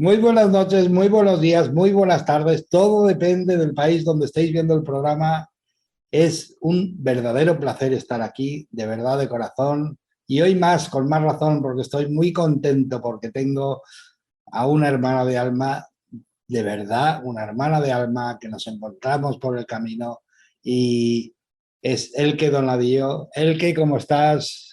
Muy buenas noches, muy buenos días, muy buenas tardes. Todo depende del país donde estéis viendo el programa. Es un verdadero placer estar aquí, de verdad, de corazón. Y hoy más, con más razón, porque estoy muy contento porque tengo a una hermana de alma, de verdad, una hermana de alma que nos encontramos por el camino y es Elke Donadío. Elke, ¿cómo estás?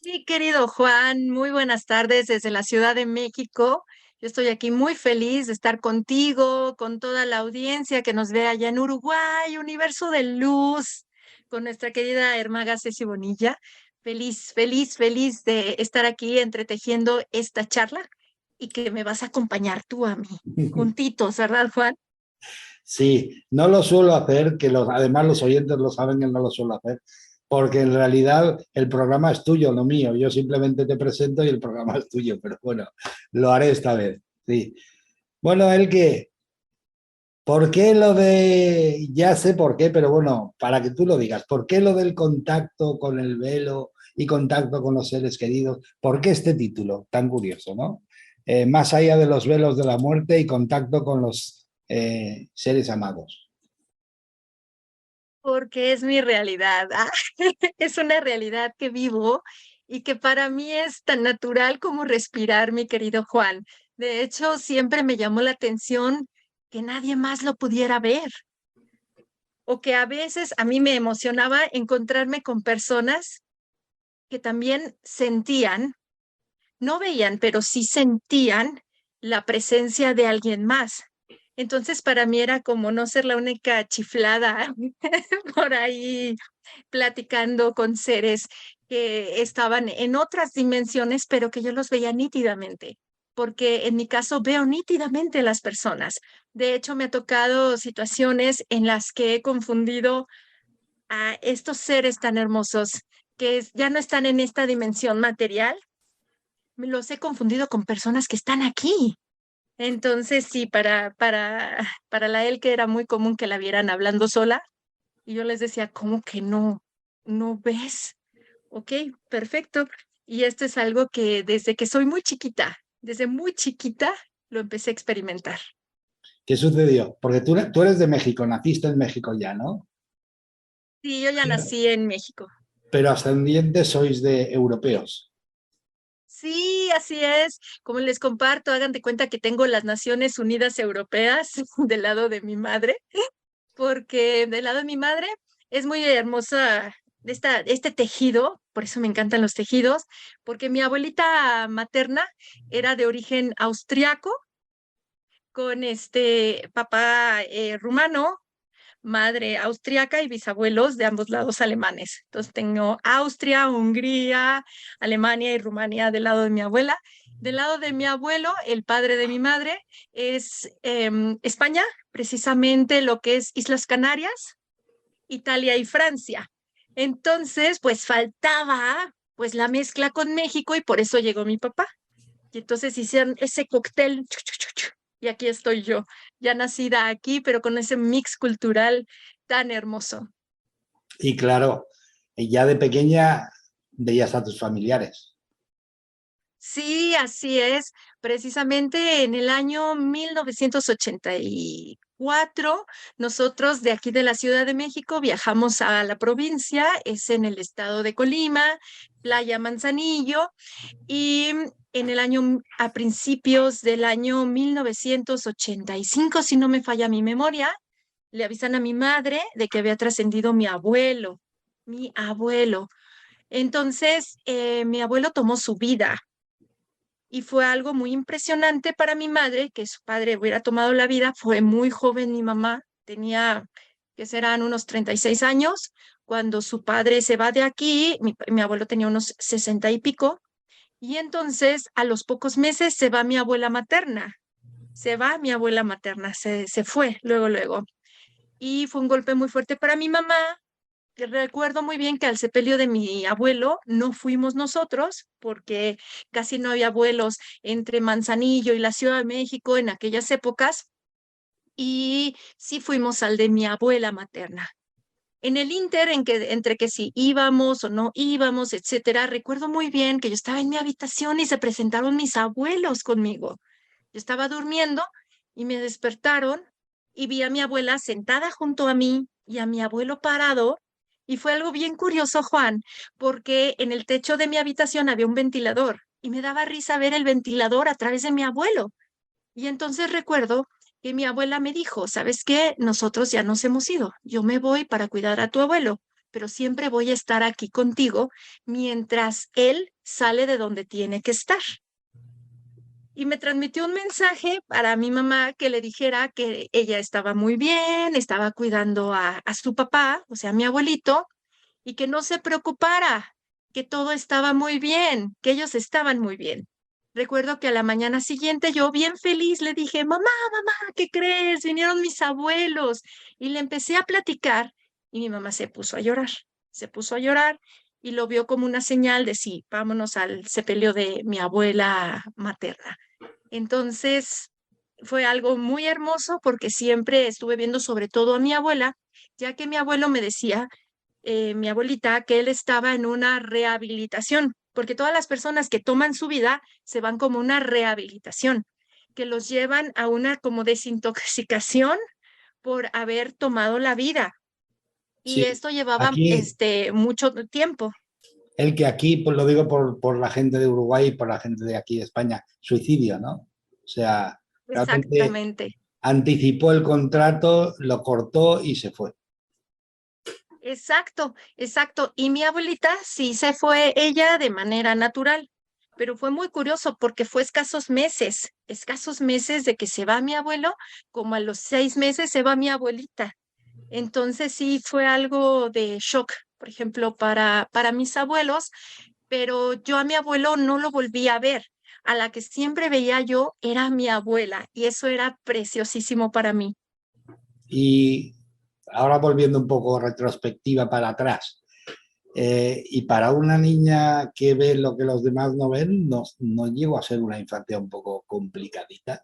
Mi querido Juan, muy buenas tardes desde la Ciudad de México. Yo estoy aquí muy feliz de estar contigo, con toda la audiencia que nos ve allá en Uruguay, Universo de Luz, con nuestra querida hermaga Ceci Bonilla. Feliz, feliz, feliz de estar aquí entretejiendo esta charla y que me vas a acompañar tú a mí, juntitos, ¿verdad, Juan? Sí, no lo suelo hacer, además los oyentes lo saben que no lo suelo hacer, porque en realidad el programa es tuyo, no mío. Yo simplemente te presento y el programa es tuyo, pero bueno, lo haré esta vez. Sí. Bueno, el que, ¿por qué lo de, ya sé por qué, pero bueno, para que tú lo digas, ¿por qué lo del contacto con el velo y contacto con los seres queridos? ¿Por qué este título tan curioso, no? Más allá de los velos de la muerte y contacto con los seres amados. Porque es mi realidad. Es una realidad que vivo y que para mí es tan natural como respirar, mi querido Juan. De hecho, siempre me llamó la atención que nadie más lo pudiera ver o que a veces a mí me emocionaba encontrarme con personas que también sentían, no veían, pero sí sentían la presencia de alguien más. Entonces, para mí era como no ser la única chiflada por ahí platicando con seres que estaban en otras dimensiones, pero que yo los veía nítidamente, porque en mi caso veo nítidamente las personas. De hecho, me ha tocado situaciones en las que he confundido a estos seres tan hermosos ya no están en esta dimensión material, me los he confundido con personas que están aquí. Entonces, sí, para la él que era muy común que la vieran hablando sola, y yo les decía, ¿cómo que no? ¿No ves? Ok, perfecto. Y esto es algo que desde que soy desde muy chiquita, lo empecé a experimentar. ¿Qué sucedió? Porque tú eres de México, naciste en México ya, ¿no? Sí, yo ya nací en México. Pero ascendientes sois de europeos. Sí, así es. Como les comparto, hagan de cuenta que tengo las Naciones Unidas Europeas del lado de mi madre, porque del lado de mi madre es muy hermosa este tejido, por eso me encantan los tejidos, porque mi abuelita materna era de origen austriaco con este papá rumano, madre austriaca y bisabuelos de ambos lados alemanes. Entonces tengo Austria, Hungría, Alemania y Rumania del lado de mi abuela. Del lado de mi abuelo, el padre de mi madre, es España, precisamente lo que es Islas Canarias, Italia y Francia. Entonces, pues faltaba pues la mezcla con México y por eso llegó mi papá. Y entonces hicieron ese cóctel, y aquí estoy yo, ya nacida aquí, pero con ese mix cultural tan hermoso. Y claro, ya de pequeña veías a tus familiares. Sí, así es. Precisamente en el año 1984, nosotros de aquí de la Ciudad de México viajamos a la provincia, es en el estado de Colima, Playa Manzanillo, y en el año, a principios del año 1985, si no me falla mi memoria, le avisan a mi madre de que había trascendido mi abuelo, mi abuelo. Entonces, mi abuelo tomó su vida y fue algo muy impresionante para mi madre, que su padre hubiera tomado la vida. Fue muy joven mi mamá, tenía, que serán unos 36 años, cuando su padre se va de aquí, mi abuelo tenía unos 60 y pico, y entonces a los pocos meses se va mi abuela materna, se va mi abuela materna, se fue luego, luego. Y fue un golpe muy fuerte para mi mamá, que recuerdo muy bien que al sepelio de mi abuelo no fuimos nosotros porque casi no había vuelos entre Manzanillo y la Ciudad de México en aquellas épocas y sí fuimos al de mi abuela materna. En el inter, entre que si íbamos o no íbamos, etcétera, recuerdo muy bien que yo estaba en mi habitación y se presentaron mis abuelos conmigo. Yo estaba durmiendo y me despertaron y vi a mi abuela sentada junto a mí y a mi abuelo parado. Y fue algo bien curioso, Juan, porque en el techo de mi habitación había un ventilador y me daba risa ver el ventilador a través de mi abuelo. Y entonces recuerdo que mi abuela me dijo, ¿sabes qué? Nosotros ya nos hemos ido. Yo me voy para cuidar a tu abuelo, pero siempre voy a estar aquí contigo mientras él sale de donde tiene que estar. Y me transmitió un mensaje para mi mamá que le dijera que ella estaba muy bien, estaba cuidando a su papá, o sea, a mi abuelito, y que no se preocupara, que todo estaba muy bien, que ellos estaban muy bien. Recuerdo que a la mañana siguiente yo bien feliz le dije, mamá, mamá, ¿qué crees? Vinieron mis abuelos. Y le empecé a platicar y mi mamá se puso a llorar, se puso a llorar y lo vio como una señal de sí, vámonos al sepelio de mi abuela materna. Entonces, fue algo muy hermoso porque siempre estuve viendo sobre todo a mi abuela, ya que mi abuelo me decía, mi abuelita, que él estaba en una rehabilitación, porque todas las personas que toman su vida se van como una rehabilitación, que los llevan a una como desintoxicación por haber tomado la vida. Y Sí, esto llevaba aquí, mucho tiempo. el que aquí, pues lo digo por la gente de Uruguay y por la gente de aquí de España, suicidio, ¿no? O sea, realmente Exactamente. anticipó el contrato, lo cortó y se fue. Exacto, exacto. Y mi abuelita sí se fue ella de manera natural, pero fue muy curioso porque fue escasos meses de que se va mi abuelo, como a los 6 meses se va mi abuelita. Entonces sí fue algo de shock, por ejemplo, para mis abuelos, pero yo a mi abuelo no lo volví a ver. A la que siempre veía yo era mi abuela y eso era preciosísimo para mí. Y ahora volviendo un poco retrospectiva para atrás, y para una niña que ve lo que los demás no ven, no llegó a ser una infancia un poco complicadita.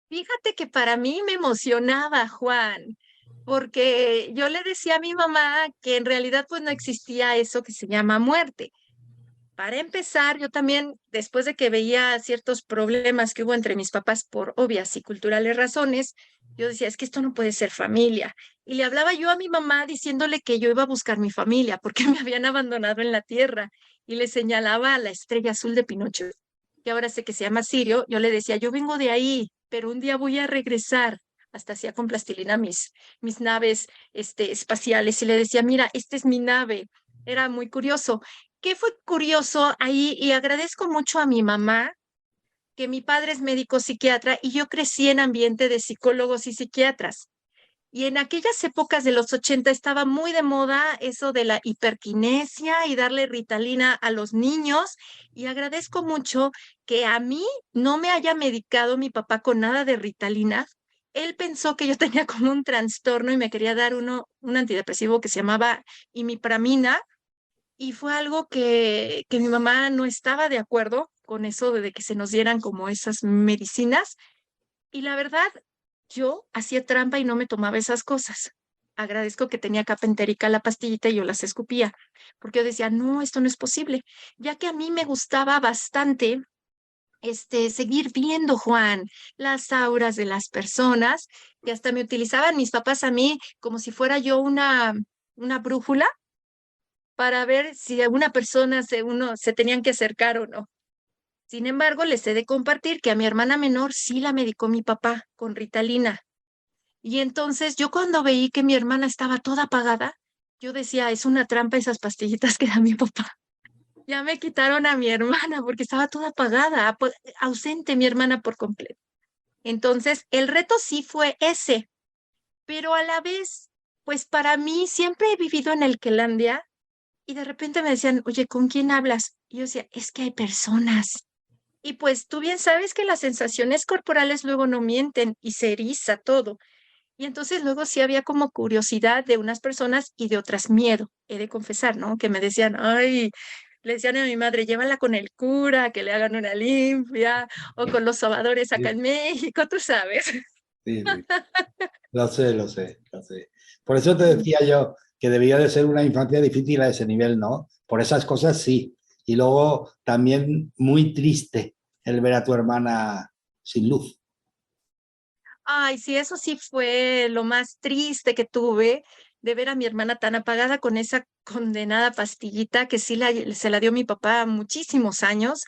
Fíjate que para mí me emocionaba, Juan, porque yo le decía a mi mamá que en realidad pues no existía eso que se llama muerte. Para empezar, yo también, después de que veía ciertos problemas que hubo entre mis papás por obvias y culturales razones, yo decía, es que esto no puede ser familia. Y le hablaba yo a mi mamá diciéndole que yo iba a buscar mi familia porque me habían abandonado en la tierra y le señalaba a la estrella azul de Pinocho, que ahora sé que se llama Sirio. Yo le decía, yo vengo de ahí, pero un día voy a regresar. Hasta hacía con plastilina mis naves espaciales y le decía, mira, esta es mi nave. Era muy curioso. ¿Qué fue curioso ahí? Y agradezco mucho a mi mamá, que mi padre es médico psiquiatra y yo crecí en ambiente de psicólogos y psiquiatras. Y en aquellas épocas de los 80 estaba muy de moda eso de la hiperquinesia y darle Ritalina a los niños. Y agradezco mucho que a mí no me haya medicado mi papá con nada de Ritalina. Él pensó que yo tenía como un trastorno y me quería dar un antidepresivo que se llamaba imipramina y fue algo que mi mamá no estaba de acuerdo con eso de que se nos dieran como esas medicinas. Y la verdad, yo hacía trampa y no me tomaba esas cosas. Agradezco que tenía capa entérica la pastillita y yo las escupía, porque yo decía, no, esto no es posible, ya que a mí me gustaba bastante seguir viendo, Juan, las auras de las personas, que hasta me utilizaban mis papás a mí como si fuera yo una brújula para ver si alguna persona uno se tenían que acercar o no. Sin embargo, les he de compartir que a mi hermana menor sí la medicó mi papá con Ritalina. Y entonces yo cuando veí que mi hermana estaba toda apagada, yo decía, es una trampa esas pastillitas que da mi papá. Ya me quitaron a mi hermana porque estaba toda apagada, ausente mi hermana por completo. Entonces, el reto sí fue ese, pero a la vez, pues para mí siempre he vivido en el Quelandia. Y de repente me decían, oye, ¿con quién hablas? Y yo decía, es que hay personas. Y pues tú bien sabes que las sensaciones corporales luego no mienten y se eriza todo. Y entonces luego sí había como curiosidad de unas personas y de otras miedo, he de confesar, ¿no? Que me decían, ay, le decían a mi madre, llévala con el cura, que le hagan una limpia, o con los sobadores acá Sí, en México, tú sabes. sí, sí. Lo sé, lo sé, lo sé. Por eso te decía yo que debía de ser una infancia difícil a ese nivel, ¿no? Por esas cosas sí. Y luego también muy triste el ver a tu hermana sin luz. Ay, sí, eso sí fue lo más triste que tuve, de ver a mi hermana tan apagada con esa condenada pastillita que sí se la dio mi papá muchísimos años.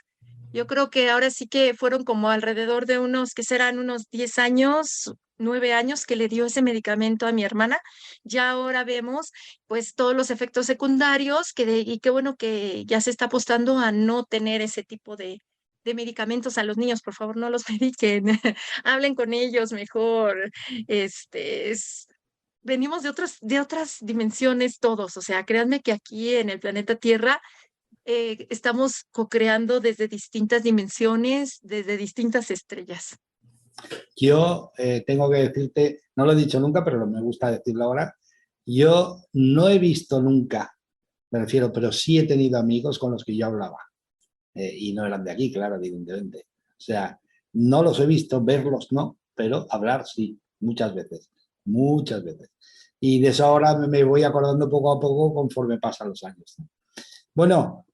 Yo creo que ahora sí que fueron como alrededor de unos, que serán unos 10 años, 9 años que le dio ese medicamento a mi hermana. Ya ahora vemos pues todos los efectos secundarios y qué bueno que ya se está apostando a no tener ese tipo de medicamentos a los niños. Por favor, no los mediquen. Hablen con ellos mejor. Este es, venimos de otras dimensiones todos. O sea, créanme que aquí en el planeta Tierra estamos co-creando desde distintas dimensiones, desde distintas estrellas. Yo tengo que decirte, no lo he dicho nunca, pero me gusta decirlo ahora, yo no he visto nunca, me refiero, pero sí he tenido amigos con los que yo hablaba. Y no eran de aquí, claro, evidentemente. O sea, no los he visto, verlos no, pero hablar sí, muchas veces, muchas veces. Y de eso ahora me voy acordando poco a poco conforme pasan los años. Bueno,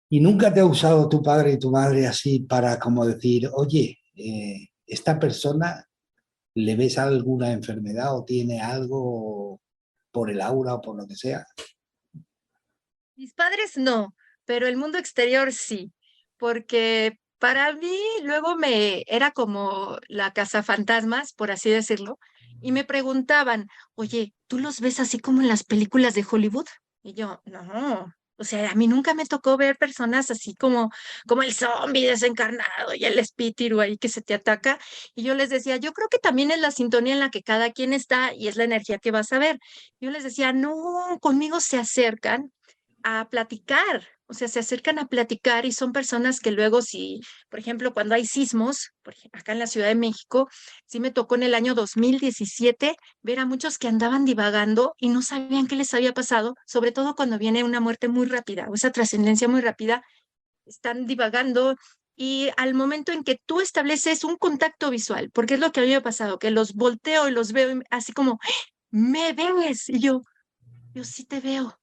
¿y nunca te ha usado tu padre y tu madre así para como decir, oye, esta persona le ves alguna enfermedad o tiene algo por el aura o por lo que sea? Mis padres no, pero el mundo exterior sí, porque para mí luego me era como la cazafantasmas, por así decirlo, y me preguntaban, oye, ¿tú los ves así como en las películas de Hollywood? Y yo, no, o sea, a mí nunca me tocó ver personas así como el zombie desencarnado y el espíritu ahí que se te ataca. Y yo les decía, yo creo que también es la sintonía en la que cada quien está y es la energía que vas a ver. Yo les decía, no, conmigo se acercan a platicar, o sea, se acercan a platicar y son personas que luego si, por ejemplo, cuando hay sismos, acá en la Ciudad de México, sí me tocó en el año 2017 ver a muchos que andaban divagando y no sabían qué les había pasado, sobre todo cuando viene una muerte muy rápida o esa trascendencia muy rápida, están divagando y al momento en que tú estableces un contacto visual, porque es lo que a mí me ha pasado, que los volteo y los veo así como, ¡Ah! ¿Me ves? Y yo sí te veo.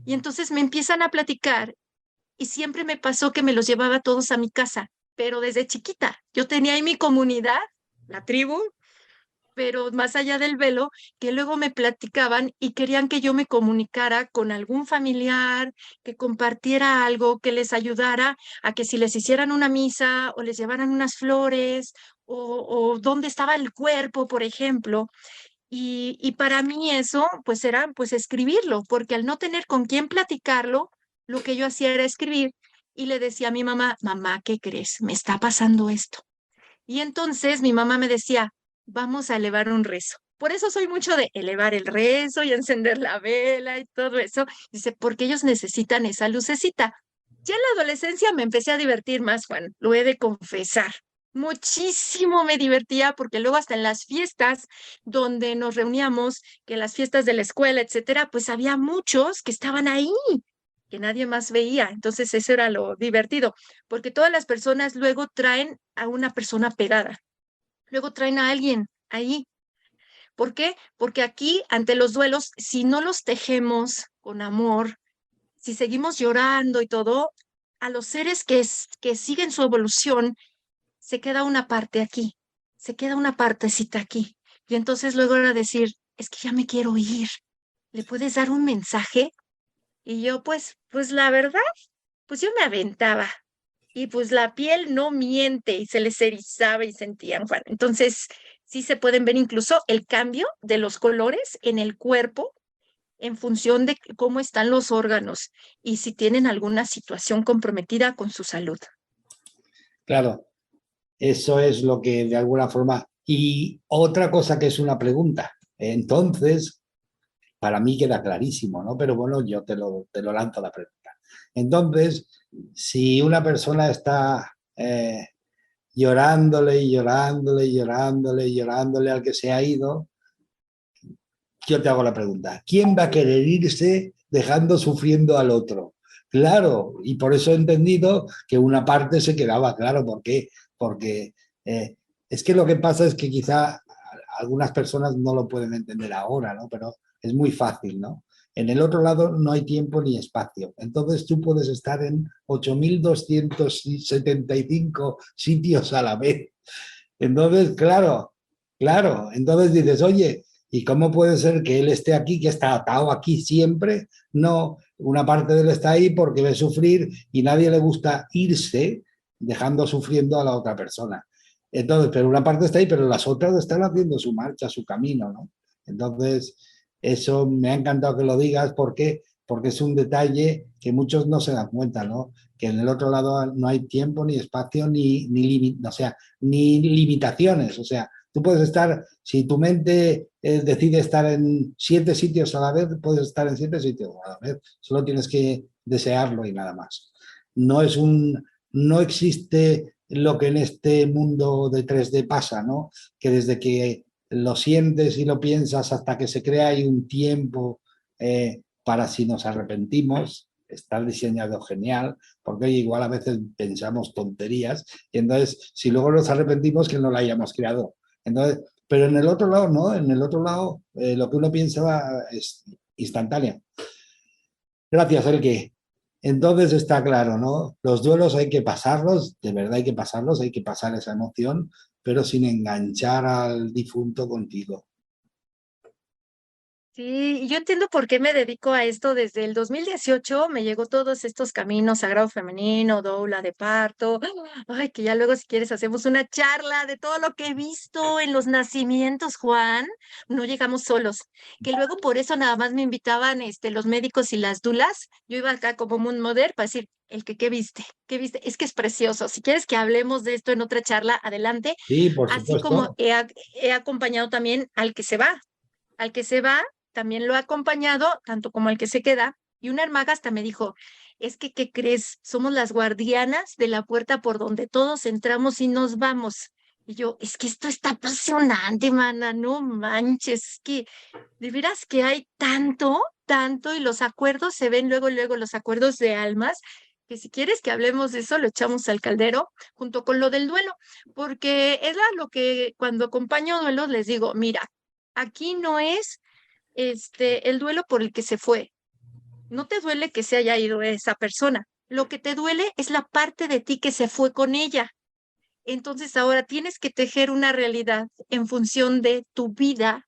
Y entonces me empiezan a platicar y siempre me pasó que me los llevaba todos a mi casa, pero desde chiquita. Yo tenía ahí mi comunidad, la tribu, pero más allá del velo, que luego me platicaban y querían que yo me comunicara con algún familiar, que compartiera algo, que les ayudara a que si les hicieran una misa o les llevaran unas flores o dónde estaba el cuerpo, por ejemplo. Y para mí eso, pues era pues escribirlo, porque al no tener con quién platicarlo, lo que yo hacía era escribir y le decía a mi mamá, mamá, ¿qué crees? Me está pasando esto. Y entonces mi mamá me decía, vamos a elevar un rezo. Por eso soy mucho de elevar el rezo y encender la vela y todo eso. Dice, porque ellos necesitan esa lucecita. Ya en la adolescencia me empecé a divertir más, Juan, lo he de confesar. Muchísimo me divertía porque luego hasta en las fiestas donde nos reuníamos, que en las fiestas de la escuela, etcétera, pues había muchos que estaban ahí, que nadie más veía. Entonces eso era lo divertido, porque todas las personas luego traen a una persona pegada, luego traen a alguien ahí. ¿Por qué? Porque aquí, ante los duelos, si no los tejemos con amor, si seguimos llorando y todo, a los seres que siguen su evolución, se queda una parte aquí, se queda una partecita aquí. Y entonces luego era decir, es que ya me quiero ir. ¿Le puedes dar un mensaje? Y yo, pues la verdad, pues yo me aventaba. Y pues la piel no miente y se les erizaba y sentían, Juan. Entonces, sí se pueden ver incluso el cambio de los colores en el cuerpo en función de cómo están los órganos y si tienen alguna situación comprometida con su salud. Claro, eso es lo que de alguna forma... Y otra cosa que es una pregunta. Entonces, para mí queda clarísimo, ¿no? Pero bueno, yo te lo lanzo la pregunta. Entonces, si una persona está llorándole y llorándole y llorándole y llorándole al que se ha ido, yo te hago la pregunta, ¿quién va a querer irse dejando sufriendo al otro? Claro, y por eso he entendido que una parte se quedaba, claro, ¿por qué? Porque es que lo que pasa es que quizá algunas personas no lo pueden entender ahora, ¿no? Pero es muy fácil, ¿no? En el otro lado no hay tiempo ni espacio. Entonces tú puedes estar en 8.275 sitios a la vez. Entonces, claro. Entonces dices, oye, ¿y cómo puede ser que él esté aquí, que está atado aquí siempre? No, una parte de él está ahí porque ve sufrir y nadie le gusta irse dejando sufriendo a la otra persona. Entonces, pero una parte está ahí, pero las otras están haciendo su marcha, su camino, ¿no? Entonces, eso me ha encantado que lo digas porque es un detalle que muchos no se dan cuenta, ¿no? Que en el otro lado no hay tiempo, ni espacio, o sea, ni limitaciones. O sea, tú puedes estar, si tu mente decide estar en 7 sitios a la vez, puedes estar en 7 sitios a la vez. Solo tienes que desearlo y nada más. No es un, no existe lo que en este mundo de 3D pasa, ¿no? Que desde que lo sientes y lo piensas hasta que se crea hay un tiempo para si nos arrepentimos. Está diseñado genial, porque igual a veces pensamos tonterías y entonces si luego nos arrepentimos que no la hayamos creado. Entonces, pero en el otro lado no, en el otro lado lo que uno piensa es instantáneo. Gracias, Elke. Entonces está claro, ¿no? Los duelos hay que pasarlos, de verdad hay que pasarlos, hay que pasar esa emoción, pero sin enganchar al difunto contigo. Sí, y yo entiendo por qué me dedico a esto. Desde el 2018 me llegó todos estos caminos, sagrado femenino, doula de parto. Ay, que ya luego si quieres hacemos una charla de todo lo que he visto en los nacimientos, Juan. No llegamos solos. Que luego por eso nada más me invitaban los médicos y las dulas. Yo iba acá como Moon Mother para decir, el que qué viste, qué viste. Es que es precioso. Si quieres que hablemos de esto en otra charla, adelante. Sí, por Así como supuesto. he acompañado también al que se va. Al que se va, también lo ha acompañado, tanto como al que se queda. Y una hermaga hasta me dijo, es que, ¿qué crees? Somos las guardianas de la puerta por donde todos entramos y nos vamos. Y yo, es que esto está apasionante, mana, no manches, es que de veras que hay tanto, tanto, y los acuerdos se ven luego, luego los acuerdos de almas, que si quieres que hablemos de eso, lo echamos al caldero junto con lo del duelo, porque es lo que cuando acompaño duelos les digo, mira, aquí no es el duelo por el que se fue. No te duele que se haya ido esa persona. Lo que te duele es la parte de ti que se fue con ella. Entonces ahora tienes que tejer una realidad en función de tu vida,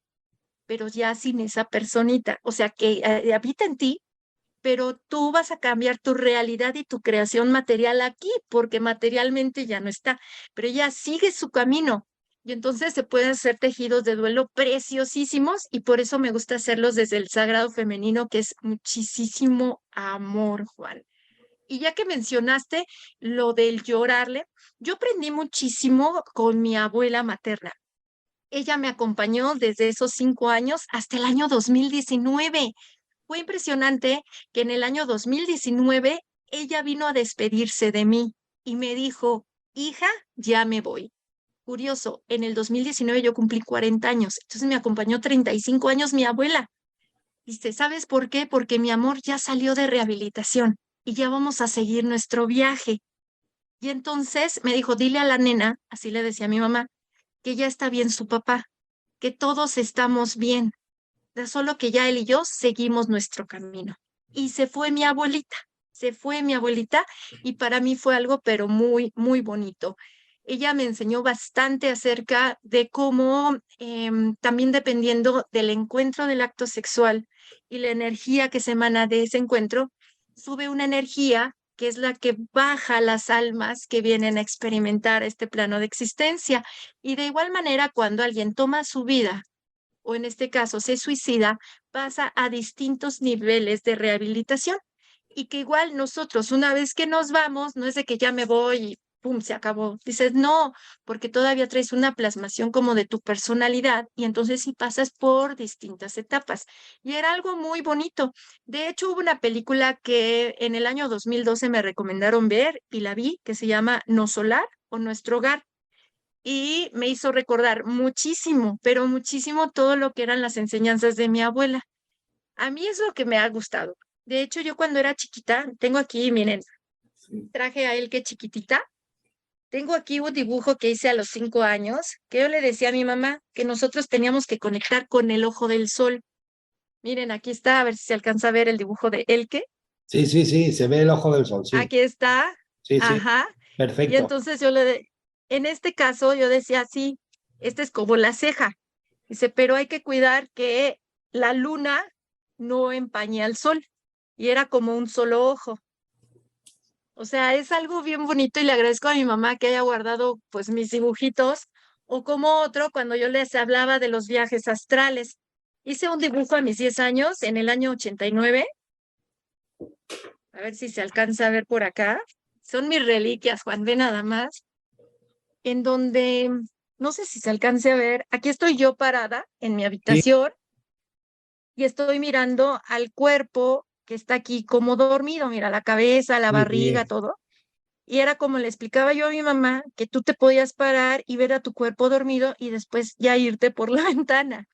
pero ya sin esa personita. O sea, que habita en ti, pero tú vas a cambiar tu realidad y tu creación material aquí, porque materialmente ya no está, pero ella sigue su camino. Y entonces se pueden hacer tejidos de duelo preciosísimos y por eso me gusta hacerlos desde el sagrado femenino, que es muchísimo amor, Juan. Y ya que mencionaste lo del llorarle, yo aprendí muchísimo con mi abuela materna. Ella me acompañó desde esos 5 años hasta el año 2019. Fue impresionante que en el año 2019 ella vino a despedirse de mí y me dijo, hija, ya me voy. Curioso, en el 2019 yo cumplí 40 años, entonces me acompañó 35 años mi abuela. Dice, ¿sabes por qué? Porque mi amor ya salió de rehabilitación y ya vamos a seguir nuestro viaje. Y entonces me dijo, dile a la nena, así le decía a mi mamá, que ya está bien su papá, que todos estamos bien, solo que ya él y yo seguimos nuestro camino. Y se fue mi abuelita y para mí fue algo pero muy, muy bonito. Ella me enseñó bastante acerca de cómo también dependiendo del encuentro del acto sexual y la energía que se emana de ese encuentro, sube una energía que es la que baja las almas que vienen a experimentar este plano de existencia. Y de igual manera, cuando alguien toma su vida o en este caso se suicida, pasa a distintos niveles de rehabilitación y que igual nosotros una vez que nos vamos, no es de que ya me voy y pum, se acabó. Dices, no, porque todavía traes una plasmación como de tu personalidad y entonces sí pasas por distintas etapas. Y era algo muy bonito. De hecho, hubo una película que en el año 2012 me recomendaron ver y la vi, que se llama No Solar o Nuestro Hogar y me hizo recordar muchísimo, pero muchísimo todo lo que eran las enseñanzas de mi abuela. A mí es lo que me ha gustado. De hecho, yo cuando era chiquita, tengo aquí, miren, traje a él que chiquitita, tengo aquí un dibujo que hice a los 5 años, que yo le decía a mi mamá que nosotros teníamos que conectar con el ojo del sol. Miren, aquí está, a ver si se alcanza a ver el dibujo de Elke. Sí, sí, sí, se ve el ojo del sol, sí. Aquí está, Sí, sí, ajá. Y perfecto. entonces en este caso yo decía, sí, este es como la ceja. Dice, pero hay que cuidar que la luna no empañe al sol. Y era como un solo ojo. O sea, es algo bien bonito y le agradezco a mi mamá que haya guardado pues mis dibujitos. O como otro, cuando yo les hablaba de los viajes astrales. Hice un dibujo a mis 10 años, en el año 89. A ver si se alcanza a ver por acá. Son mis reliquias, Juan, ve nada más. En donde, no sé si se alcance a ver, aquí estoy yo parada en mi Sí, habitación y estoy mirando al cuerpo que está aquí como dormido, mira, la cabeza, la sí, barriga, sí, todo. Y era como le explicaba yo a mi mamá, que tú te podías parar y ver a tu cuerpo dormido y después ya irte por la ventana.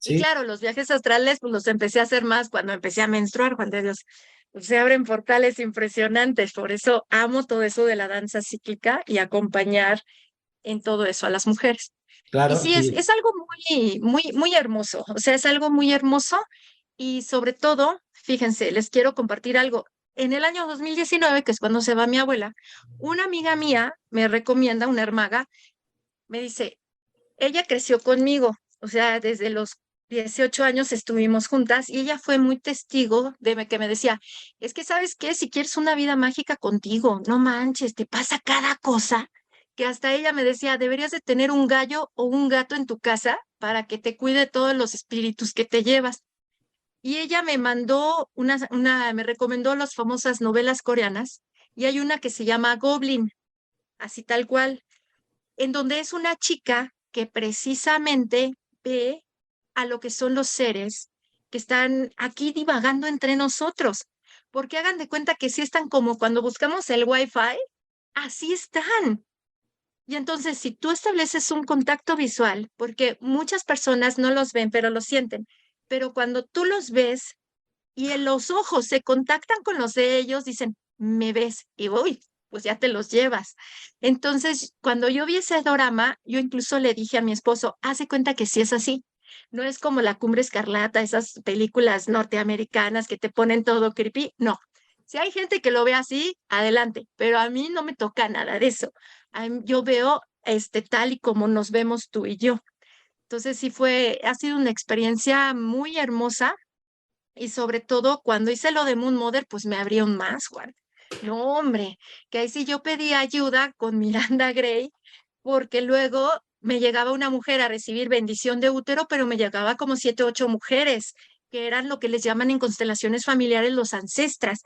Y sí, claro, los viajes astrales, pues los empecé a hacer más cuando empecé a menstruar, Juan de Dios. Pues, se abren portales impresionantes, por eso amo todo eso de la danza cíclica y acompañar en todo eso a las mujeres. Y claro, sí, sí. es algo muy hermoso, o sea, es algo muy hermoso y sobre todo, fíjense, les quiero compartir algo. En el año 2019, que es cuando se va mi abuela, una amiga mía me recomienda, una hermaga, me dice, ella creció conmigo, o sea, desde los 18 años estuvimos juntas y ella fue muy testigo que me decía, es que sabes qué, si quieres una vida mágica contigo, no manches, te pasa cada cosa, que hasta ella me decía, deberías de tener un gallo o un gato en tu casa para que te cuide todos los espíritus que te llevas. Y ella me mandó me recomendó las famosas novelas coreanas y hay una que se llama Goblin, así tal cual en donde es una chica que precisamente ve a lo que son los seres que están aquí divagando entre nosotros, porque hagan de cuenta que sí están como cuando buscamos el Wi-Fi, así están. Y entonces, si tú estableces un contacto visual, porque muchas personas no los ven, pero los sienten, pero cuando tú los ves y en los ojos se contactan con los de ellos, dicen, me ves y voy, pues ya te los llevas. Entonces, cuando yo vi ese dorama, yo incluso le dije a mi esposo, hace cuenta que sí es así. No es como La Cumbre Escarlata, esas películas norteamericanas que te ponen todo creepy. No. Si hay gente que lo ve así, adelante, pero a mí no me toca nada de eso. Yo veo tal y como nos vemos tú y yo. Entonces sí ha sido una experiencia muy hermosa y sobre todo cuando hice lo de Moon Mother, pues me abrieron más, Juan. No, hombre, que ahí sí yo pedí ayuda con Miranda Gray, porque luego me llegaba una mujer a recibir bendición de útero, pero me llegaba como 7, 8 mujeres, que eran lo que les llaman en constelaciones familiares los ancestras.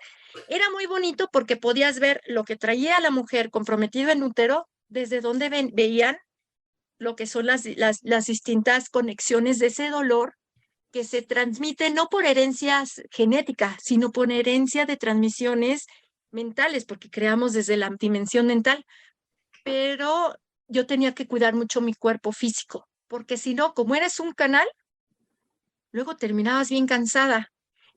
Era muy bonito porque podías ver lo que traía la mujer comprometida en útero, desde donde veían lo que son las distintas conexiones de ese dolor que se transmite no por herencias genéticas, sino por herencia de transmisiones mentales, porque creamos desde la dimensión mental. Pero yo tenía que cuidar mucho mi cuerpo físico, porque si no, como eres un canal, luego terminabas bien cansada.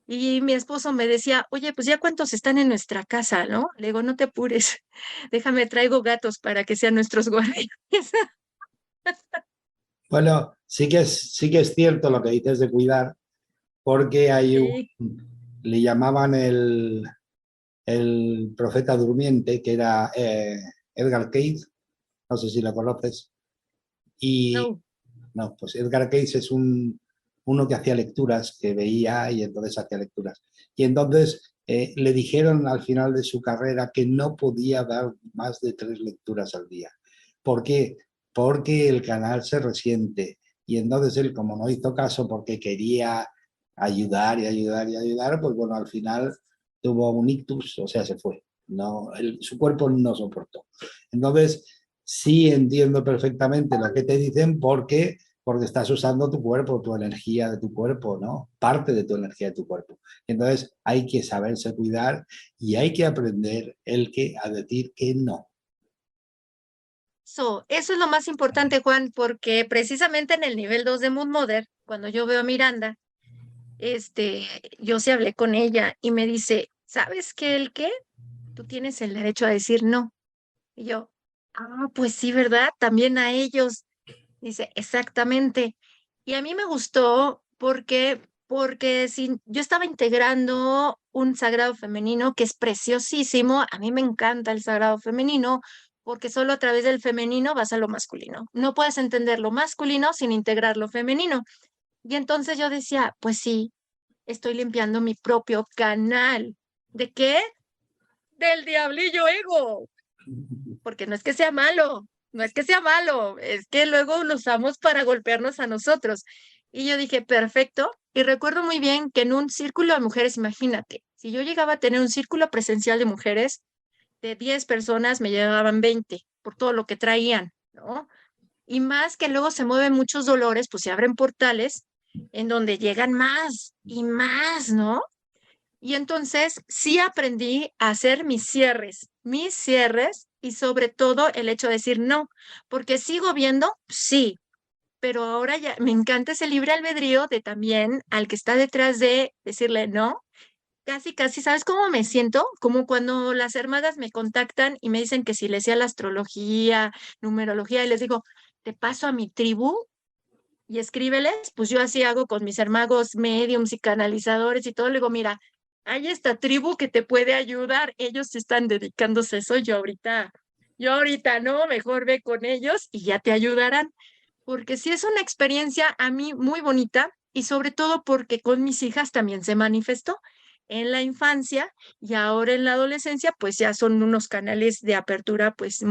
Y mi esposo me decía, oye, pues ya cuántos están en nuestra casa, ¿no? Le digo, no te apures, déjame, traigo gatos para que sean nuestros guardianes. Bueno, sí que es cierto lo que dices de cuidar, porque Sí, le llamaban el profeta durmiente, que era Edgar Cayce, no sé si lo conoces, y no, no, pues Edgar Cayce es uno que hacía lecturas, que veía y entonces hacía lecturas. Y entonces le dijeron al final de su carrera que no podía dar más de 3 lecturas al día. ¿Por qué? Porque el canal se resiente. Y entonces él, como no hizo caso porque quería ayudar y ayudar y ayudar, pues bueno, al final tuvo un ictus, o sea, se fue. No, su cuerpo no soportó. Entonces, sí entiendo perfectamente lo que te dicen porque estás usando tu cuerpo, tu energía de tu cuerpo, ¿no? Parte de tu energía de tu cuerpo. Entonces hay que saberse cuidar y hay que aprender a decir que no. eso es lo más importante, Juan, porque precisamente en el nivel 2 de Moon Mother, cuando yo veo a Miranda, yo sí hablé con ella y me dice, ¿sabes qué, el qué? tú tienes el derecho a decir no. Y yo, pues sí, ¿verdad? También a ellos. Dice, exactamente. Y a mí me gustó porque si yo estaba integrando un sagrado femenino que es preciosísimo, a mí me encanta el sagrado femenino, porque solo a través del femenino vas a lo masculino. No puedes entender lo masculino sin integrar lo femenino. Y entonces yo decía, pues sí, estoy limpiando mi propio canal. ¿De qué? Del diablillo ego, porque no es que sea malo, no es que sea malo, es que luego lo usamos para golpearnos a nosotros. Y yo dije, perfecto. Y recuerdo muy bien que en un círculo de mujeres, imagínate, si yo llegaba a tener un círculo presencial de mujeres, de 10 personas me llegaban 20 por todo lo que traían, ¿no? Y más que luego se mueven muchos dolores, pues se abren portales en donde llegan más y más, ¿no? Y entonces sí aprendí a hacer mis cierres y sobre todo el hecho de decir no, porque sigo viendo, sí, pero ahora ya me encanta ese libre albedrío de también al que está detrás de decirle no. Casi, casi, ¿sabes cómo me siento? Como cuando las hermanas me contactan y me dicen que si les sea la astrología, numerología, y les digo, te paso a mi tribu y escríbeles, pues yo así hago con mis hermanos mediums y canalizadores y todo. Le digo, mira, hay esta tribu que te puede ayudar. Ellos están dedicándose a eso. Yo ahorita no, mejor ve con ellos y ya te ayudarán. Porque sí es una experiencia a mí muy bonita y sobre todo porque con mis hijas también se manifestó en la infancia y ahora en la adolescencia, pues ya son unos canales de apertura, pues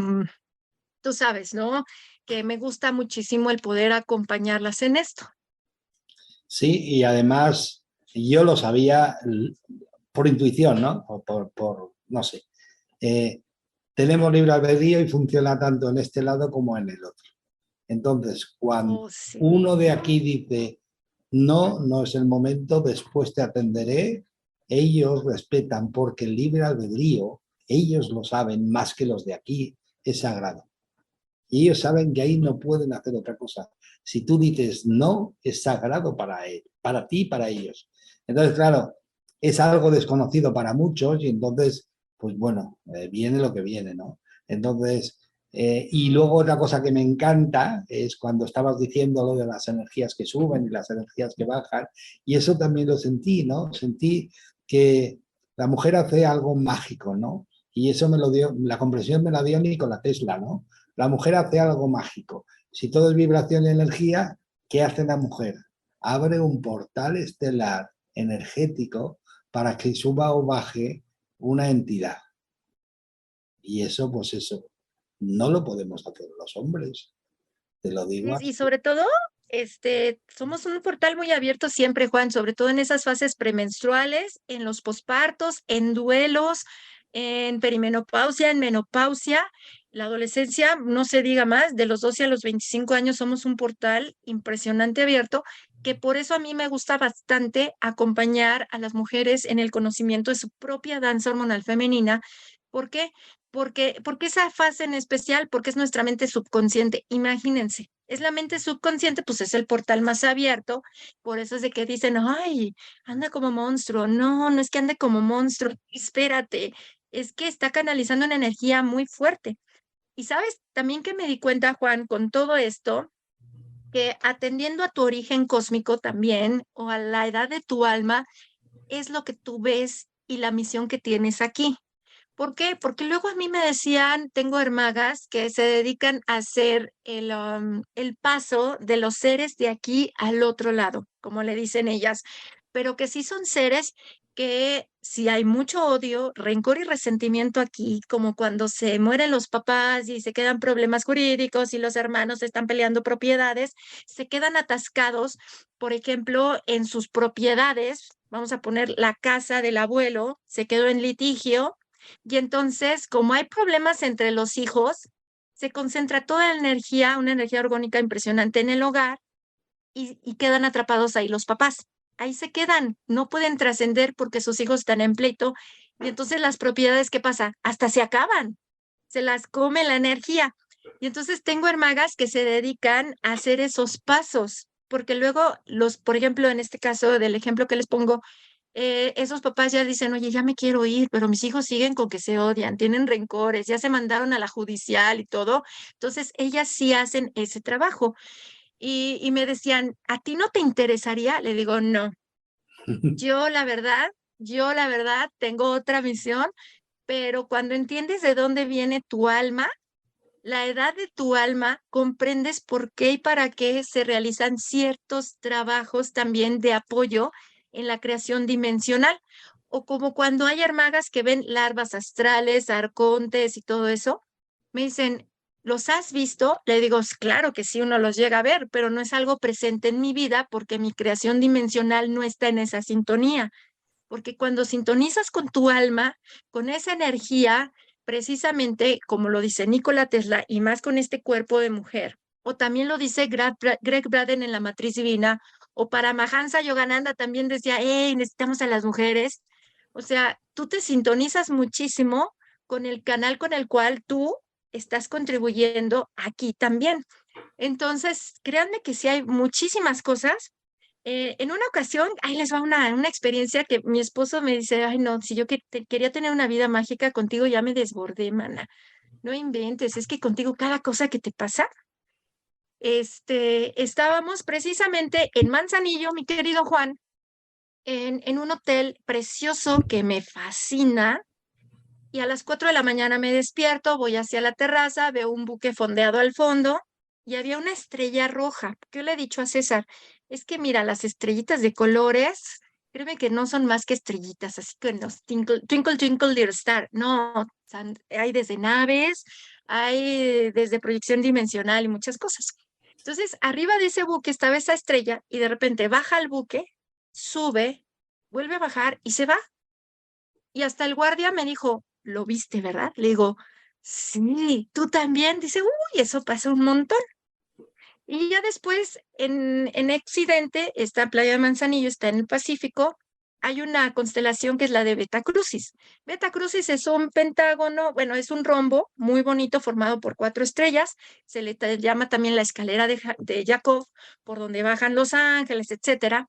tú sabes, ¿no? Que me gusta muchísimo el poder acompañarlas en esto. Sí, y además yo lo sabía por intuición, ¿no? O no sé. Eh, Tenemos libre albedrío y funciona tanto en este lado como en el otro. Entonces, cuando Oh, sí. uno de aquí dice, no, no es el momento, después te atenderé, ellos respetan porque el libre albedrío, ellos lo saben más que los de aquí, es sagrado. Y ellos saben que ahí no pueden hacer otra cosa. Si tú dices no, es sagrado para él, para ti y para ellos. Entonces, claro, es algo desconocido para muchos y entonces, pues bueno, viene lo que viene, ¿no? Entonces, y luego otra cosa que me encanta es cuando estabas diciendo lo de las energías que suben y las energías que bajan, y eso también lo sentí, ¿no? Sentí que la mujer hace algo mágico, ¿no? Y eso me lo dio, la comprensión me la dio Nikola Tesla, ¿no? La mujer hace algo mágico. Si todo es vibración y energía, ¿qué hace la mujer? Abre un portal estelar energético para que suba o baje una entidad. Y eso, pues eso, no lo podemos hacer los hombres. Te lo digo Y así. sobre todo, somos un portal muy abierto siempre, Juan, sobre todo en esas fases premenstruales, en los pospartos, en duelos, en perimenopausia, en menopausia, la adolescencia, no se diga más, de los 12 a los 25 años somos un portal impresionante abierto, que por eso a mí me gusta bastante acompañar a las mujeres en el conocimiento de su propia danza hormonal femenina. ¿Por qué? Porque esa fase en especial, porque es nuestra mente subconsciente. Imagínense, es la mente subconsciente, pues es el portal más abierto. Por eso es de que dicen, ay, anda como monstruo. No, no es que ande como monstruo. Espérate, es que está canalizando una energía muy fuerte. Y sabes, también que me di cuenta, Juan, con todo esto, que atendiendo a tu origen cósmico también, o a la edad de tu alma, es lo que tú ves y la misión que tienes aquí. ¿Por qué? Porque luego a mí me decían, tengo hermagas que se dedican a hacer el paso de los seres de aquí al otro lado, como le dicen ellas, pero que sí son seres que si hay mucho odio, rencor y resentimiento aquí, como cuando se mueren los papás y se quedan problemas jurídicos y los hermanos están peleando propiedades, se quedan atascados, por ejemplo, en sus propiedades. Vamos a poner la casa del abuelo, se quedó en litigio y entonces, como hay problemas entre los hijos, se concentra toda la energía, una energía orgánica impresionante en el hogar y quedan atrapados ahí los papás. Ahí se quedan, no pueden trascender porque sus hijos están en pleito. Y entonces las propiedades, ¿qué pasa? Hasta se acaban, se las come la energía. Y entonces tengo hermagas que se dedican a hacer esos pasos, porque luego por ejemplo, en este caso del ejemplo que les pongo, esos papás ya dicen, oye, ya me quiero ir, pero mis hijos siguen con que se odian, tienen rencores, ya se mandaron a la judicial y todo. Entonces, ellas sí hacen ese trabajo. Y me decían, ¿a ti no te interesaría? Le digo, no, yo yo la verdad tengo otra misión, pero cuando entiendes de dónde viene tu alma, la edad de tu alma, comprendes por qué y para qué se realizan ciertos trabajos también de apoyo en la creación dimensional. O como cuando hay armagas que ven larvas astrales, arcontes y todo eso, me dicen, ¿los has visto? Le digo, claro que sí, uno los llega a ver, pero no es algo presente en mi vida porque mi creación dimensional no está en esa sintonía. Porque cuando sintonizas con tu alma, con esa energía, precisamente como lo dice Nikola Tesla, y más con este cuerpo de mujer, o también lo dice Greg Braden en La Matriz Divina, o Paramahansa Yogananda también decía, hey, necesitamos a las mujeres. O sea, tú te sintonizas muchísimo con el canal con el cual tú estás contribuyendo aquí también. Entonces, créanme que sí hay muchísimas cosas. En una ocasión, ahí les va una experiencia que mi esposo me dice, ay no, si yo quería tener una vida mágica contigo ya me desbordé, mana. No inventes, es que contigo cada cosa que te pasa. Estábamos precisamente en Manzanillo, mi querido Juan, en un hotel precioso que me fascina. Y a las 4 de la mañana me despierto, voy hacia la terraza, veo un buque fondeado al fondo y había una estrella roja. Yo le he dicho a César, es que mira, las estrellitas de colores, créeme que no son más que estrellitas, así que los twinkle, twinkle, twinkle, little star. No, hay desde naves, hay desde proyección dimensional y muchas cosas. Entonces, arriba de ese buque estaba esa estrella y de repente baja el buque, sube, vuelve a bajar y se va. Y hasta el guardia me dijo, ¿lo viste, verdad? Le digo, sí, tú también. Dice, uy, eso pasa un montón. Y ya después, en Occidente, está Playa de Manzanillo, está en el Pacífico, hay una constelación que es la de Beta Crucis. Beta Crucis es un pentágono, bueno, es un rombo muy bonito formado por 4 estrellas. Se le llama también la escalera de Jacob, por donde bajan los ángeles, etcétera.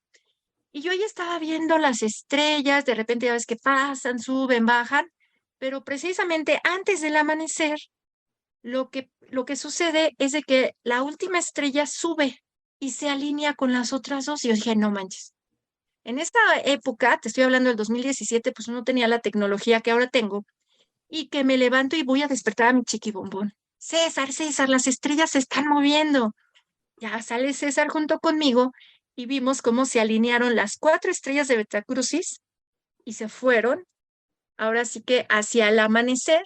Y yo ya estaba viendo las estrellas, de repente ya ves que pasan, suben, bajan, pero precisamente antes del amanecer, lo que sucede es de que la última estrella sube y se alinea con las otras dos. Y yo dije, no manches. En esta época, te estoy hablando del 2017, pues no tenía la tecnología que ahora tengo y que me levanto y voy a despertar a mi chiquibombón. César, César, las estrellas se están moviendo. Ya sale César junto conmigo y vimos cómo se alinearon las 4 estrellas de Betacrucis y se fueron, ahora sí que hacia el amanecer.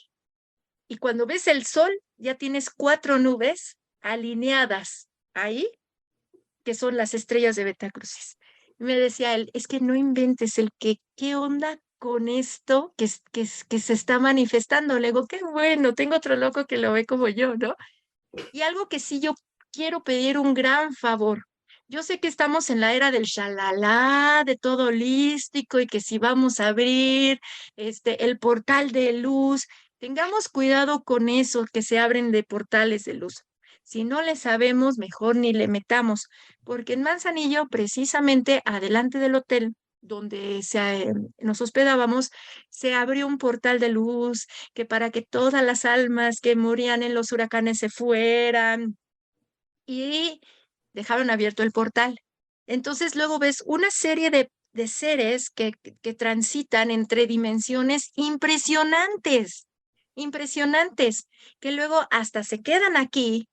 Y cuando ves el sol, ya tienes 4 nubes alineadas ahí, que son las estrellas de Betacrucis. Y me decía él, es que no inventes el que, ¿qué onda con esto que se está manifestando? Le digo, qué bueno, tengo otro loco que lo ve como yo, ¿no? Y algo que sí yo quiero pedir un gran favor. Yo sé que estamos en la era del shalala, de todo holístico y que si vamos a abrir el portal de luz, tengamos cuidado con eso que se abren de portales de luz. Si no le sabemos, mejor ni le metamos, porque en Manzanillo, precisamente adelante del hotel donde nos hospedábamos, se abrió un portal de luz que para que todas las almas que morían en los huracanes se fueran y dejaron abierto el portal. Entonces luego ves una serie de seres que transitan entre dimensiones impresionantes, impresionantes, que luego hasta se quedan aquí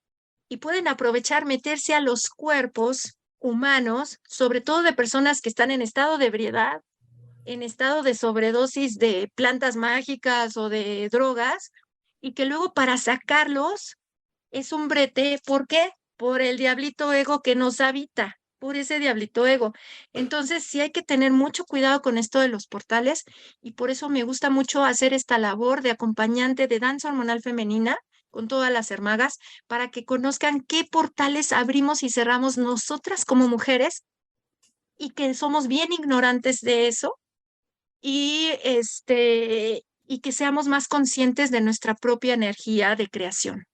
y pueden aprovechar meterse a los cuerpos humanos, sobre todo de personas que están en estado de ebriedad, en estado de sobredosis de plantas mágicas o de drogas, y que luego para sacarlos es un brete. ¿Por qué? Por el diablito ego que nos habita, por ese diablito ego. Entonces, sí hay que tener mucho cuidado con esto de los portales y por eso me gusta mucho hacer esta labor de acompañante de danza hormonal femenina con todas las hermagas para que conozcan qué portales abrimos y cerramos nosotras como mujeres y que somos bien ignorantes de eso y que seamos más conscientes de nuestra propia energía de creación.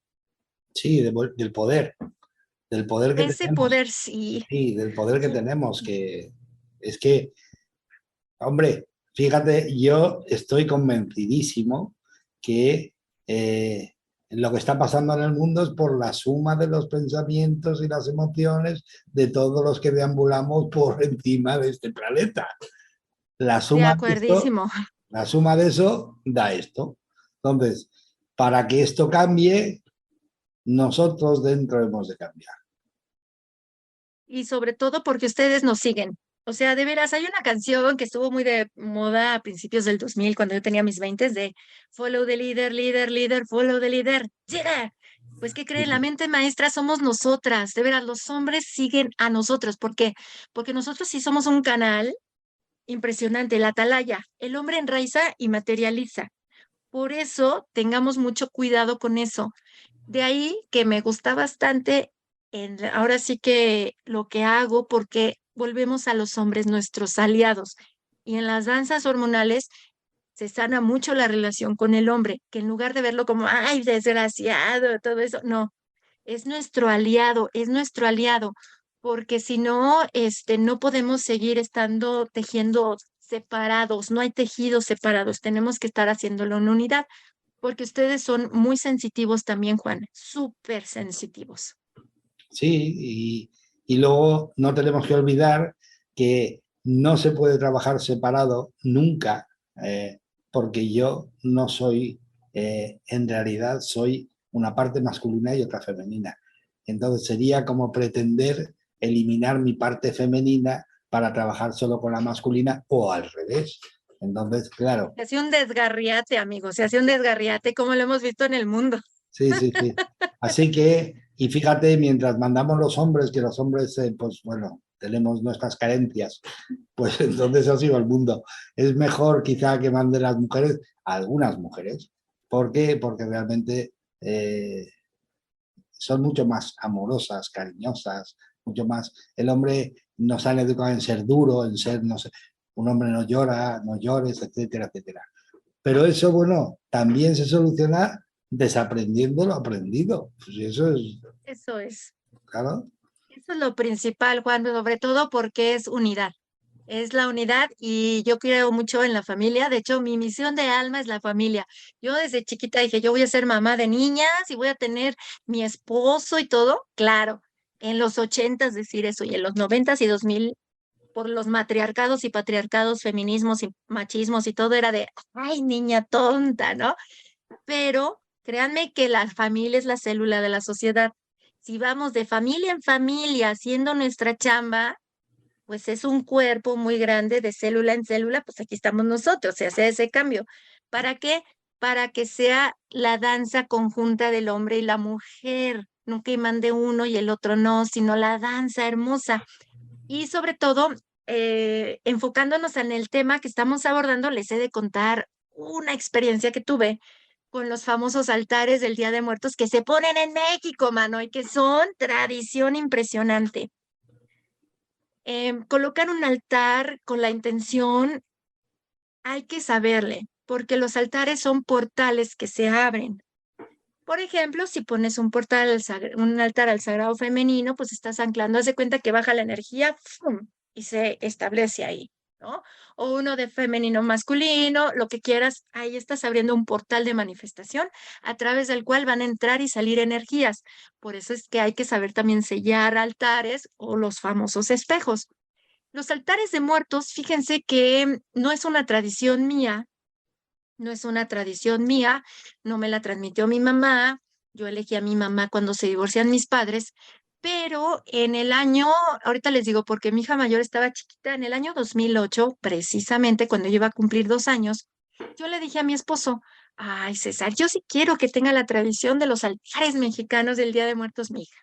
Sí, del poder que Ese tenemos. poder, sí, Sí, del poder que tenemos, que es que Hombre, fíjate, yo estoy convencidísimo que lo que está pasando en el mundo es por la suma de los pensamientos y las emociones de todos los que deambulamos por encima de este planeta. La De suma de esto, acuerdísimo. la suma de eso da esto. Entonces, para que esto cambie, nosotros dentro hemos de cambiar. Y sobre todo porque ustedes nos siguen. O sea, de veras, hay una canción que estuvo muy de moda a principios del 2000, cuando yo tenía mis 20, de Follow the leader, leader, leader, follow the leader. ¡Yeah! Pues, ¿qué creen? La mente maestra somos nosotras. De veras, los hombres siguen a nosotros. ¿Por qué? Porque nosotros sí somos un canal impresionante, la atalaya. El hombre enraiza y materializa. Por eso, tengamos mucho cuidado con eso. De ahí que me gusta bastante, ahora sí que lo que hago, porque volvemos a los hombres nuestros aliados. Y en las danzas hormonales se sana mucho la relación con el hombre, que en lugar de verlo como, ay, desgraciado, todo eso, no, es nuestro aliado, porque si no, no podemos seguir estando tejiendo separados, no hay tejidos separados, tenemos que estar haciéndolo en unidad, porque ustedes son muy sensitivos también, Juan, súper sensitivos. Sí, y luego no tenemos que olvidar que no se puede trabajar separado nunca, porque yo no soy, en realidad soy una parte masculina y otra femenina. Entonces sería como pretender eliminar mi parte femenina para trabajar solo con la masculina o al revés. Entonces, claro, Se hace un desgarriate, amigo, se hace un desgarriate como lo hemos visto en el mundo. sí, sí, sí. Así que, y fíjate, mientras mandamos los hombres, que los hombres, pues bueno, tenemos nuestras carencias, pues entonces así va el mundo. Es mejor quizá que manden las mujeres, a algunas mujeres. ¿Por qué? Porque realmente son mucho más amorosas, cariñosas, mucho más. El hombre nos han educado en ser duro, en ser, no sé, un hombre no llora, no llores, etcétera, etcétera. Pero eso, bueno, también se soluciona desaprendiendo lo aprendido. Pues eso es, Eso es. claro. Eso es lo principal, Juan, sobre todo porque es unidad. Es la unidad y yo creo mucho en la familia. De hecho, mi misión de alma es la familia. Yo desde chiquita dije, yo voy a ser mamá de niñas y voy a tener mi esposo y todo. Claro, en los 80s decir eso y en los 90s y 2000 por los matriarcados y patriarcados, feminismos y machismos y todo era de, ay, niña tonta, ¿no? Pero créanme que la familia es la célula de la sociedad. Si vamos de familia en familia haciendo nuestra chamba, pues es un cuerpo muy grande de célula en célula, pues aquí estamos nosotros, se hace ese cambio. ¿Para qué? Para que sea la danza conjunta del hombre y la mujer, no que mande uno y el otro no, sino la danza hermosa. Y sobre todo, enfocándonos en el tema que estamos abordando, les he de contar una experiencia que tuve con los famosos altares del Día de Muertos que se ponen en México, mano, y que son tradición impresionante. Colocar un altar con la intención, hay que saberle, porque los altares son portales que se abren. Por ejemplo, si pones un portal, un altar al sagrado femenino, pues estás anclando, haz de cuenta que baja la energía, ¡fum! Y se establece ahí, ¿no? O uno de femenino masculino, lo que quieras, ahí estás abriendo un portal de manifestación a través del cual van a entrar y salir energías. Por eso es que hay que saber también sellar altares o los famosos espejos. Los altares de muertos, fíjense que no es una tradición mía, no es una tradición mía, no me la transmitió mi mamá, yo elegí a mi mamá cuando se divorcian mis padres, pero en el año, ahorita les digo, porque mi hija mayor estaba chiquita, en el año 2008, precisamente cuando yo iba a cumplir 2 años, yo le dije a mi esposo, ay César, yo sí quiero que tenga la tradición de los altares mexicanos del Día de Muertos, mi hija.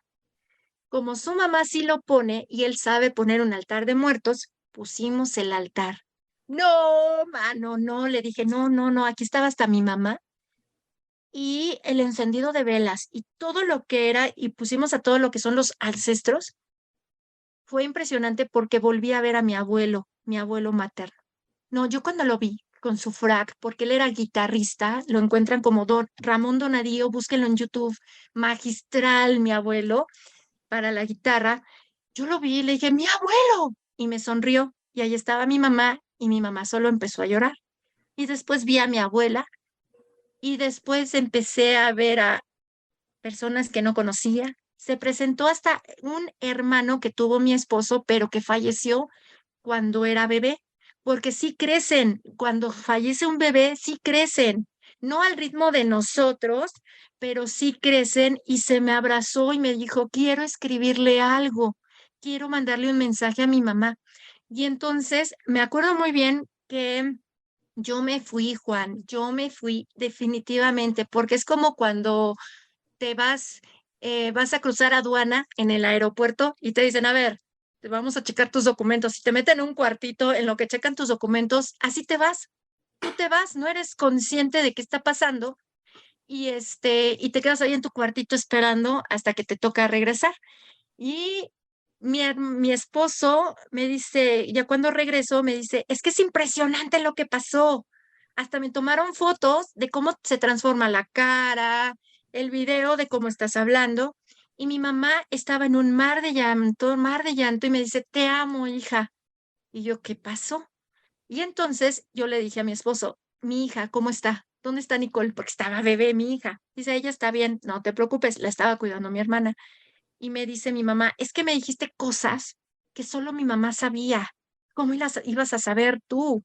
Como su mamá sí lo pone y él sabe poner un altar de muertos, pusimos el altar. No, mano, no, le dije, no, no, no, aquí estaba hasta mi mamá y el encendido de velas y todo lo que era, y pusimos a todo lo que son los ancestros, fue impresionante porque volví a ver a mi abuelo materno. No, yo cuando lo vi con su frac, porque él era guitarrista, lo encuentran como Ramón Donadío, búsquenlo en YouTube, magistral, mi abuelo, para la guitarra. Yo lo vi y le dije, mi abuelo, y me sonrió, y ahí estaba mi mamá y mi mamá solo empezó a llorar. Y después vi a mi abuela y después empecé a ver a personas que no conocía. Se presentó hasta un hermano que tuvo mi esposo, pero que falleció cuando era bebé, porque sí crecen, cuando fallece un bebé, sí crecen, no al ritmo de nosotros, pero sí crecen y se me abrazó y me dijo, quiero escribirle algo, quiero mandarle un mensaje a mi mamá. Y entonces me acuerdo muy bien que yo me fui, Juan, yo me fui definitivamente, porque es como cuando te vas a cruzar aduana en el aeropuerto y te dicen, a ver, te vamos a checar tus documentos. Y te meten en un cuartito en lo que checan tus documentos, así te vas. Tú te vas, no eres consciente de qué está pasando y te quedas ahí en tu cuartito esperando hasta que te toca regresar. Y mi esposo me dice, ya cuando regreso, me dice, es que es impresionante lo que pasó. Hasta me tomaron fotos de cómo se transforma la cara, el video de cómo estás hablando. Y mi mamá estaba en un mar de llanto, y me dice, te amo, hija. Y yo, ¿qué pasó? Y entonces yo le dije a mi esposo, mi hija, ¿cómo está? ¿Dónde está Nicole? Porque estaba bebé mi hija. Dice, ella está bien, no te preocupes, la estaba cuidando mi hermana. Y me dice mi mamá, es que me dijiste cosas que solo mi mamá sabía. ¿Cómo ibas a saber tú?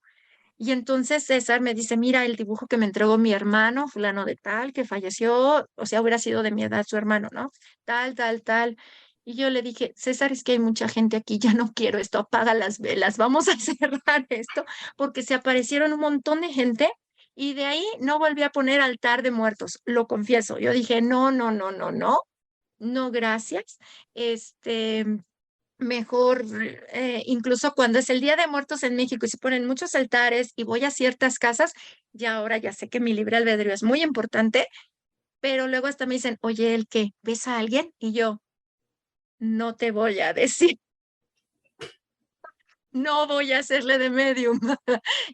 Y entonces César me dice, mira el dibujo que me entregó mi hermano, fulano de tal, que falleció, o sea, hubiera sido de mi edad su hermano, ¿no? Tal, tal, tal. Y yo le dije, César, es que hay mucha gente aquí, ya no quiero esto, apaga las velas, vamos a cerrar esto, porque se aparecieron un montón de gente y de ahí no volví a poner altar de muertos, lo confieso. Yo dije, no, no, no, no, no, no, gracias. Este, mejor, incluso cuando es el Día de Muertos en México y se ponen muchos altares y voy a ciertas casas, ya ahora ya sé que mi libre albedrío es muy importante, pero luego hasta me dicen, oye, ¿el qué? ¿Ves a alguien? Y yo, no te voy a decir, no voy a hacerle de medium.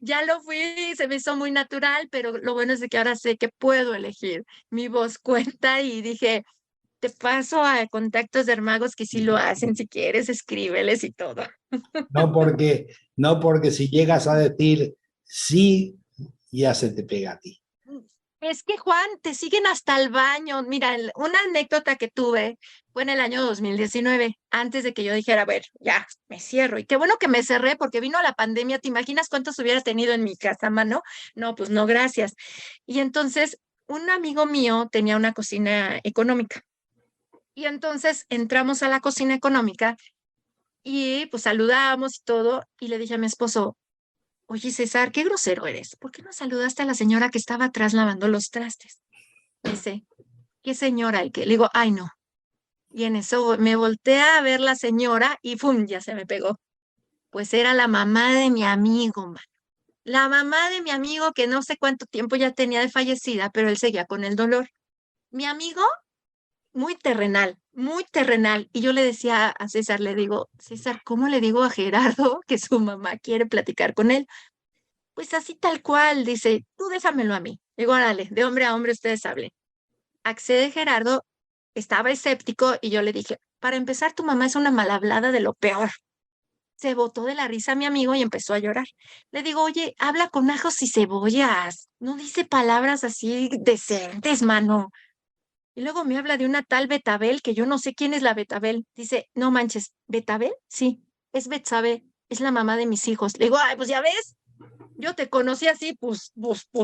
Ya lo fui, se me hizo muy natural, pero lo bueno es de que ahora sé que puedo elegir. Mi voz cuenta y dije, te paso a contactos de hermagos que sí lo hacen, si quieres, escríbeles y todo. No porque si llegas a decir sí, ya se te pega a ti. Es que Juan, te siguen hasta el baño. Mira, una anécdota que tuve fue en el año 2019, antes de que yo dijera, a ver, ya, me cierro. Y qué bueno que me cerré porque vino la pandemia. ¿Te imaginas cuántos hubieras tenido en mi casa, mano? No, pues no, gracias. Y entonces, un amigo mío tenía una cocina económica. Y entonces entramos a la cocina económica y pues saludamos y todo. Y le dije a mi esposo, oye, César, qué grosero eres. ¿Por qué no saludaste a la señora que estaba atrás lavando los trastes? Dice, ¿qué señora? Y que le digo, ay, no. Y en eso me volteé a ver la señora y ¡pum! Ya se me pegó. Pues era la mamá de mi amigo, man. La mamá de mi amigo que no sé cuánto tiempo ya tenía de fallecida, pero él seguía con el dolor. Mi amigo, muy terrenal, muy terrenal. Y yo le decía a César, le digo, César, ¿cómo le digo a Gerardo que su mamá quiere platicar con él? Pues así tal cual, dice, tú déjamelo a mí. Digo, órale, de hombre a hombre ustedes hablen. Accede Gerardo, estaba escéptico y yo le dije, para empezar, tu mamá es una mal hablada de lo peor. Se botó de la risa mi amigo y empezó a llorar. Le digo, oye, habla con ajos y cebollas. No dice palabras así decentes, mano. Y luego me habla de una tal Betabel, que yo no sé quién es la Betabel. Dice, no manches, ¿Betabel? Sí, es Betsabe, es la mamá de mis hijos. Le digo, ay, pues ya ves, yo te conocí así, pues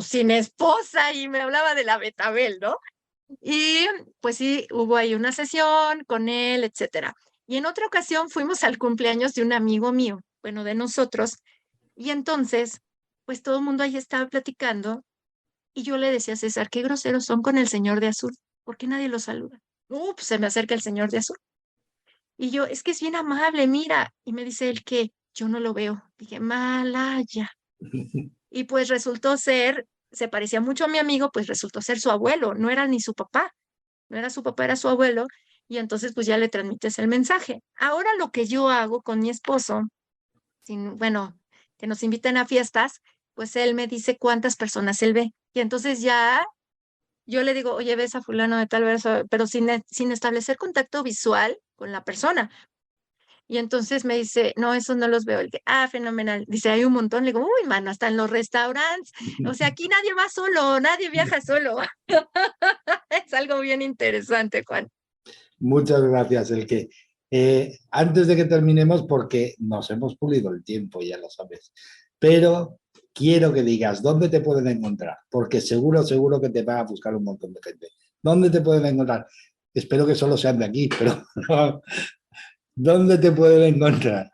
sin esposa y me hablaba de la Betabel, ¿no? Y pues sí, hubo ahí una sesión con él, etcétera. Y en otra ocasión fuimos al cumpleaños de un amigo mío, bueno, de nosotros, y entonces, pues todo el mundo ahí estaba platicando y yo le decía a César, qué groseros son con el señor de azul, ¿por qué nadie lo saluda? Pues se me acerca el señor de azul. Y yo, es que es bien amable, mira. Y me dice él que yo no lo veo. Dije, malaya. Y pues resultó ser, se parecía mucho a mi amigo, pues resultó ser su abuelo, no era ni su papá. No era su papá, era su abuelo, y entonces pues ya le transmites el mensaje. Ahora lo que yo hago con mi esposo, bueno, que nos inviten a fiestas, pues él me dice cuántas personas él ve. Y entonces ya yo le digo, oye, ves a fulano de tal vez, pero sin establecer contacto visual con la persona. Y entonces me dice, no, esos no los veo. El que, fenomenal. Dice, hay un montón. Le digo, uy, mano, hasta en los restaurantes. O sea, aquí nadie va solo, nadie viaja solo. Es algo bien interesante, Juan. Muchas gracias, el que. Antes de que terminemos, porque nos hemos pulido el tiempo, ya lo sabes, pero quiero que digas dónde te pueden encontrar, porque seguro que te va a buscar un montón de gente. ¿Dónde te pueden encontrar? Espero que solo sean de aquí, pero ¿dónde te pueden encontrar?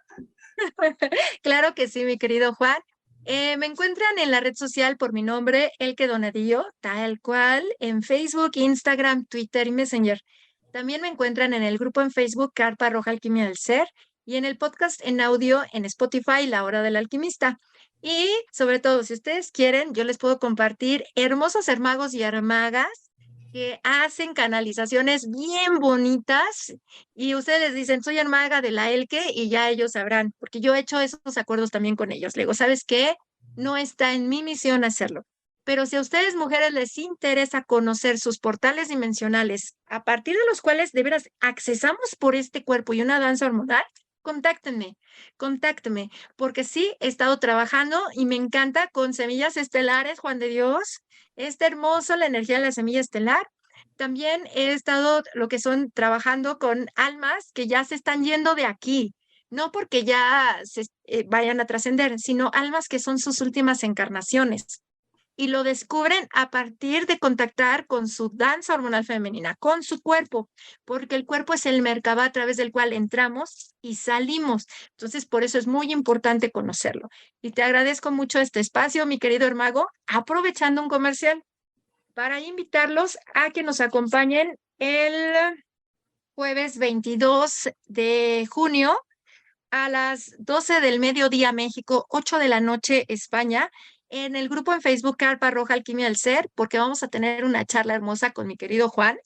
Claro que sí, mi querido Juan. Me encuentran en la red social por mi nombre, Elke Donadillo, tal cual, en Facebook, Instagram, Twitter y Messenger. También me encuentran en el grupo en Facebook Carpa Roja Alquimia del Ser y en el podcast en audio en Spotify, La Hora del Alquimista. Y sobre todo, si ustedes quieren, yo les puedo compartir hermosos hermagos y hermagas que hacen canalizaciones bien bonitas y ustedes les dicen, soy hermaga de la Elke y ya ellos sabrán, porque yo he hecho esos acuerdos también con ellos. Le digo, ¿sabes qué? No está en mi misión hacerlo. Pero si a ustedes, mujeres, les interesa conocer sus portales dimensionales, a partir de los cuales de veras accesamos por este cuerpo y una danza hormonal, contáctenme, contáctenme, porque sí, he estado trabajando y me encanta con semillas estelares, Juan de Dios. Está hermoso la energía de la semilla estelar. También he estado lo que son trabajando con almas que ya se están yendo de aquí, no porque ya se vayan a trascender, sino almas que son sus últimas encarnaciones y lo descubren a partir de contactar con su danza hormonal femenina, con su cuerpo, porque el cuerpo es el merkabah a través del cual entramos y salimos. Entonces, por eso es muy importante conocerlo. Y te agradezco mucho este espacio, mi querido Hermago, aprovechando un comercial para invitarlos a que nos acompañen el jueves 22 de junio a las 12 del mediodía México, 8 de la noche España, en el grupo en Facebook Carpa Roja Alquimia del Ser, porque vamos a tener una charla hermosa con mi querido Juan,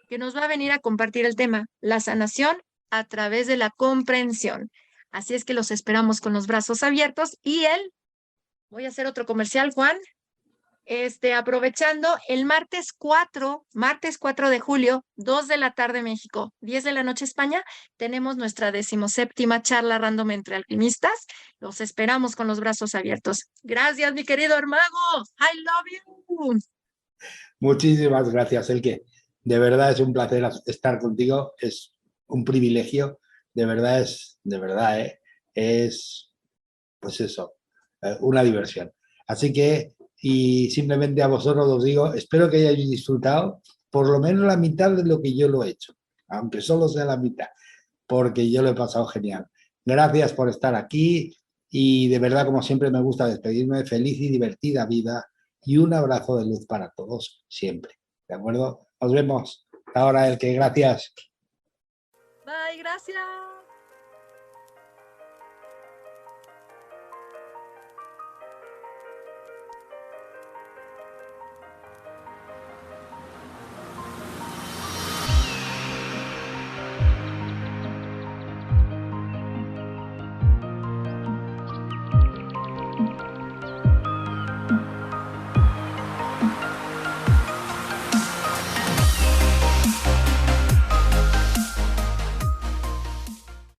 que nos va a venir a compartir el tema, la sanación a través de la comprensión. Así es que los esperamos con los brazos abiertos y voy a hacer otro comercial, Juan, aprovechando el martes 4 de julio, 2 de la tarde México, 10 de la noche España, tenemos nuestra 17ª charla random entre alquimistas. Los esperamos con los brazos abiertos. Gracias, mi querido Hermago. I love you. Muchísimas gracias, Elke. De verdad es un placer estar contigo, es un privilegio, de verdad es, pues eso, una diversión. Así que, y simplemente a vosotros os digo, espero que hayáis disfrutado por lo menos la mitad de lo que yo lo he hecho, aunque solo sea la mitad, porque yo lo he pasado genial. Gracias por estar aquí y de verdad, como siempre, me gusta despedirme. Feliz y divertida vida y un abrazo de luz para todos siempre. ¿De acuerdo? Nos vemos. Ahora, el que gracias. Bye, gracias.